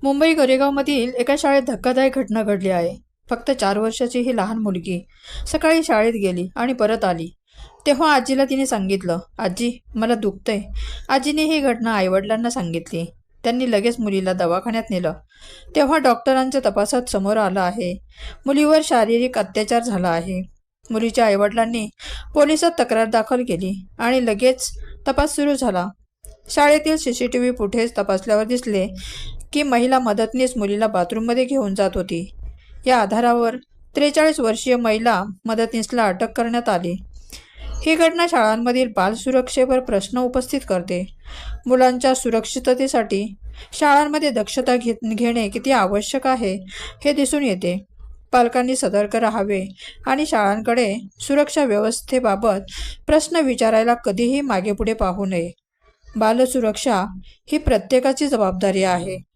मुंबई गोरेगावमधील एका शाळेत धक्कादायक घटना घडली आहे. फक्त 4 वर्षाची ही लहान मुलगी सकाळी शाळेत गेली आणि परत आली. तेव्हा आजीला तिने सांगितलं, "आजी, मला दुखतंय." आजीने ही घटना आईवडिलांना सांगितली. त्यांनी लगेच मुलीला दवाखान्यात नेलं. तेव्हा डॉक्टरांच्या तपासात समोर आलं आहे, मुलीवर शारीरिक अत्याचार झाला आहे. मुलीच्या आईवडिलांनी पोलिसात तक्रार दाखल केली आणि लगेच तपास सुरू झाला. शाळेतील CCTV फुटेज तपासल्यावर दिसले की महिला मदतनीस मुलीला बाथरूममध्ये घेऊन जात होती. या आधारावर 43 वर्षीय महिला मदतनीसला अटक करण्यात आली. ही घटना शाळांमधील बाल सुरक्षेवर प्रश्न उपस्थित करते. मुलांच्या सुरक्षिततेसाठी शाळांमध्ये दक्षता घेणे किती आवश्यक आहे हे दिसून येते. पालकांनी सतर्क राहावे आणि शाळांकडे सुरक्षा व्यवस्थेबाबत प्रश्न विचारायला कधीही मागेपुढे पाहू नये. बालसुरक्षा ही प्रत्येकाची जबाबदारी आहे.